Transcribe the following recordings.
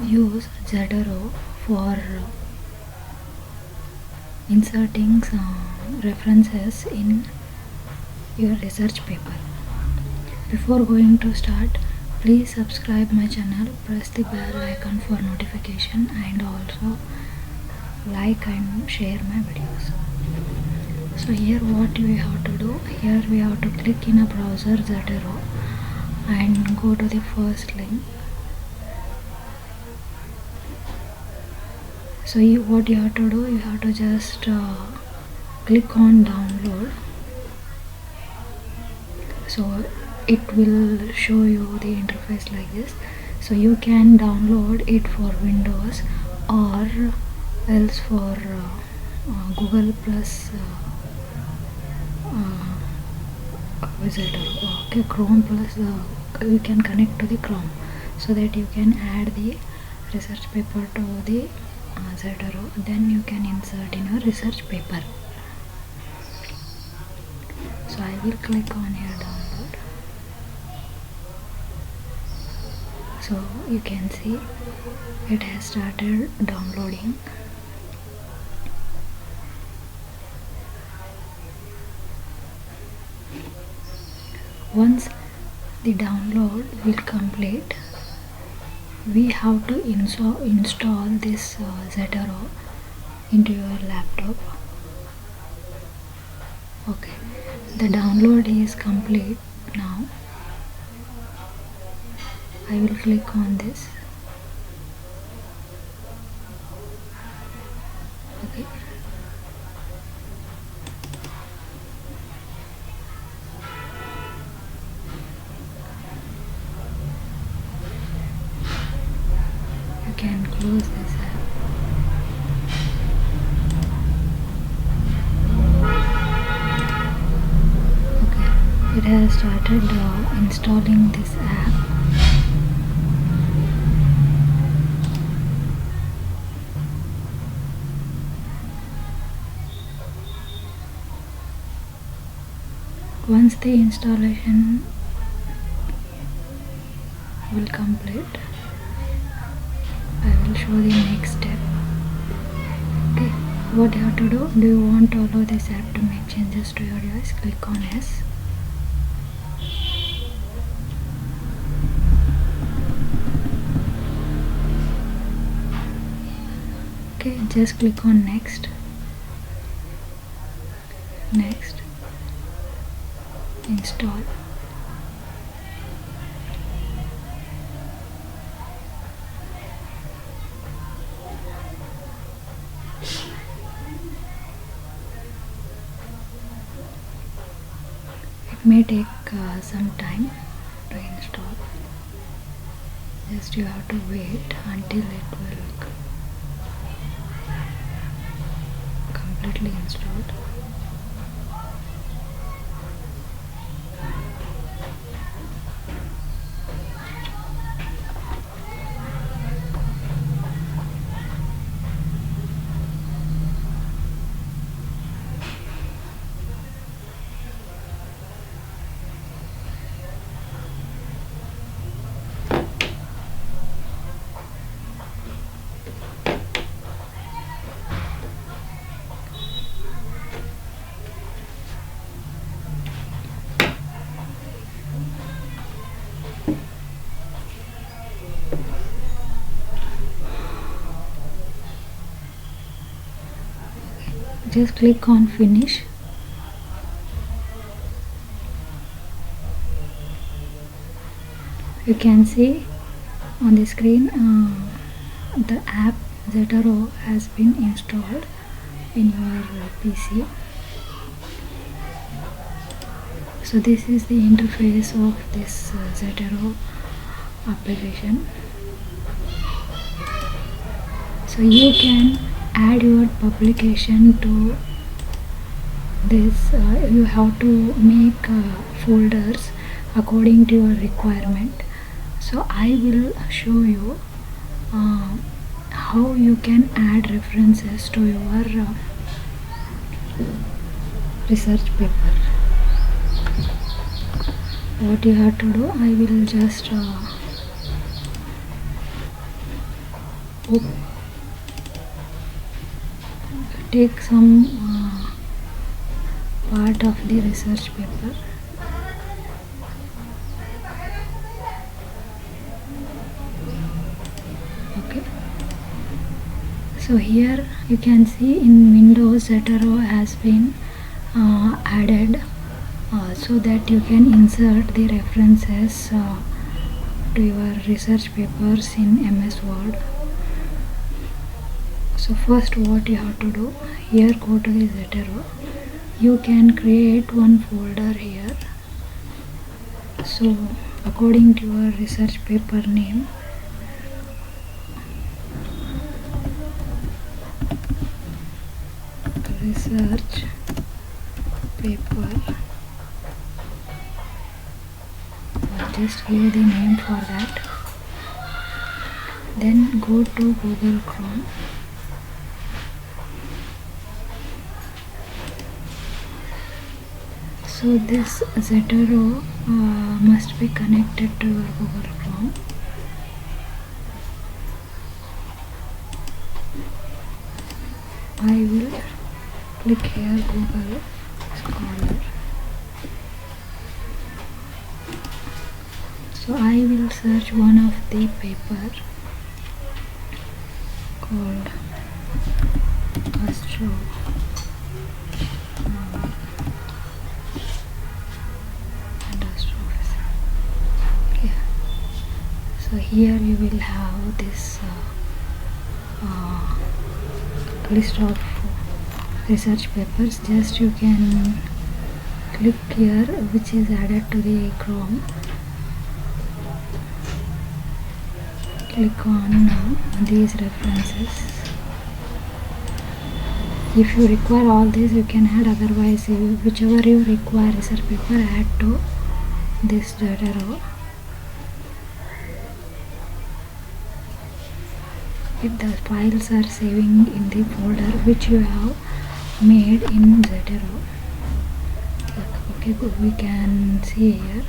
use Zotero for inserting references in your research paper. Before going to start, please subscribe my channel, press the bell icon for notification, and also like and share my videos. So here what we have to do, here we have to click in a browser Zotero and go to the first link. So what you have to do, you have to just click on download. So it will show you the interface like this. So you can download it for Windows or else for Google plus Zotero. Okay, Chrome plus you can connect to the Chrome so that you can add the research paper to the Zotero. Then you can insert in your research paper. So I will click on here download. So you can see it has started downloading. Once the download will complete, we have to install this Zotero into your laptop. Okay, the download is complete now. I will click on this. Okay. You can close this app. Okay, it has started installing this app. Once the installation will complete, I will show the next step. Okay, what you have to do you want to allow this app to make changes to your device? Click on yes. Okay, just click on next. Next, install. It may take some time to install. Just you have to wait until it will completely installed. Just click on finish. You can see on the screen the app Zotero has been installed in your PC. So this is the interface of this Zotero application. So you can add your publication to this. You have to make folders according to your requirement. So I will show you how you can add references to your research paper. What you have to do, I will just take some part of the research paper. Okay, so here you can see in Windows Zotero has been added so that you can insert the references to your research papers in MS Word. So first what you have to do, here go to the Zotero. You can create one folder here. So according to your research paper name, research paper, just give the name for that. Then go to Google Chrome. So this Zotero must be connected to your Google Chrome. I will click here Google Scholar. So I will search one of the paper called Astro. So here you will have this list of research papers. Just you can click here which is added to the Chrome. Click on these references. If you require all these you can add, otherwise whichever you require research paper add to this Zotero. If the files are saving in the folder which you have made in Zotero. Okay, good. We can see here.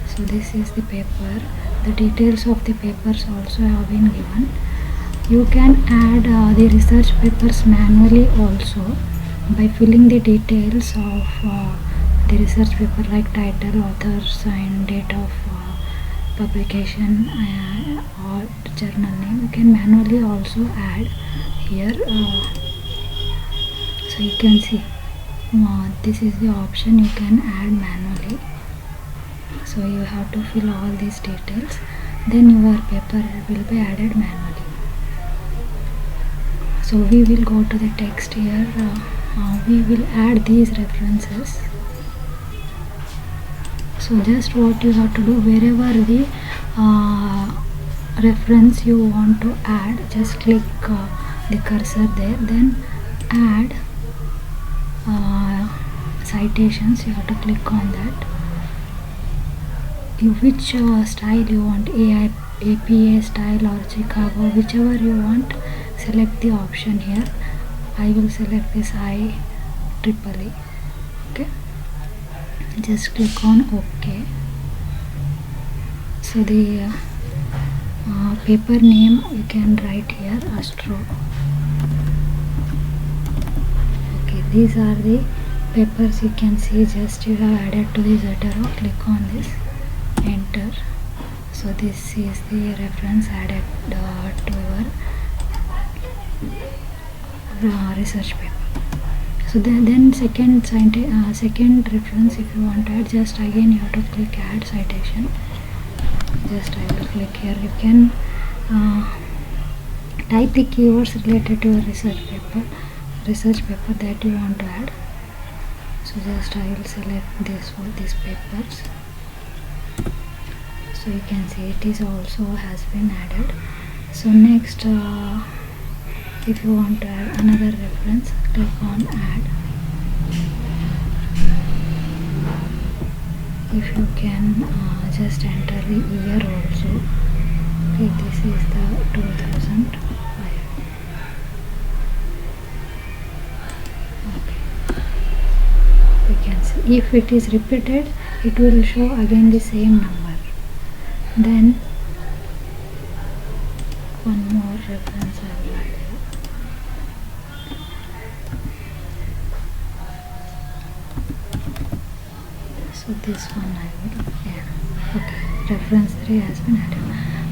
So this is the paper. The details of the papers also have been given. You can add the research papers manually also by filling the details of the research paper like title, authors and date of publication or journal name. You can manually also add here. So you can see this is the option, you can add manually. So you have to fill all these details, then your paper will be added manually. So we will go to the text here. We will add these references. So just what you have to do, wherever the reference you want to add, just click the cursor there, then add citations. You have to click on that. Which style you want, APA style or Chicago, whichever you want, select the option here. I will select this IEEE. Okay, just click on OK. So the paper name you can write here, Astro. Okay, these are the papers you can see. Just you have added to the Zotero. Click on this, enter. So this is the reference added to your research paper. So then second reference, if you want to add, just again you have to click add citation. Just I will click here. You can type the keywords related to your research paper that you want to add. So just I will select this for these papers. So you can see it is also has been added. So next, if you want to add another reference, click on add. If you can just enter the year also. Okay, this is the 2005. Okay, you can see if it is repeated, it will show again the same number. Then one more reference I will add here. So this one I will, okay, reference 3 has been added.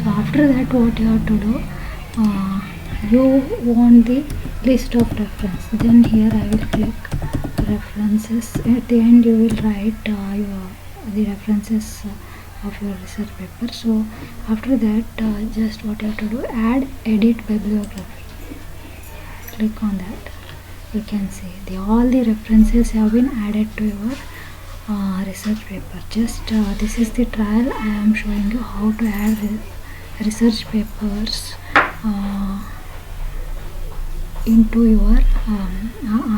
So after that, what you have to do, you want the list of reference, then here I will click references. At the end you will write the references of your research paper. So after that, just what you have to do, add edit bibliography. Click on that. You can see all the references have been added to your research paper. Just this is the trial I am showing you how to add research papers into your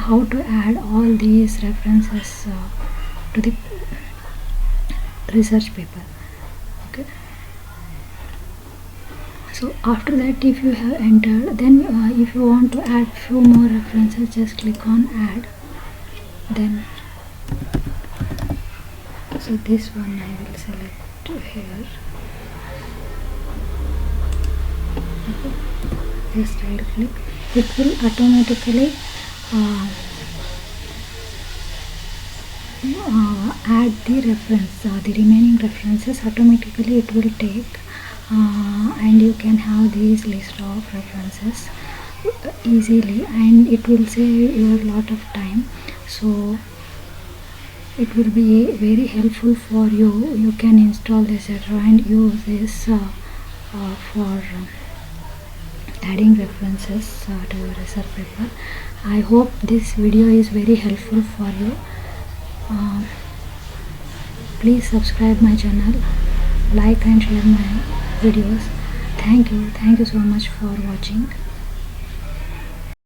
how to add all these references to the research paper. Okay, so after that, if you have entered, then if you want to add few more references, just click on add. Then so this one I will select here. Okay. Just right click, it will automatically add the reference, the remaining references automatically it will take, and you can have these list of references easily, and it will save you a lot of time. So it will be very helpful for you. You can install this and use this for adding references to your research paper. I hope this video is very helpful for you. Please subscribe my channel, like and share my videos. Thank you so much for watching.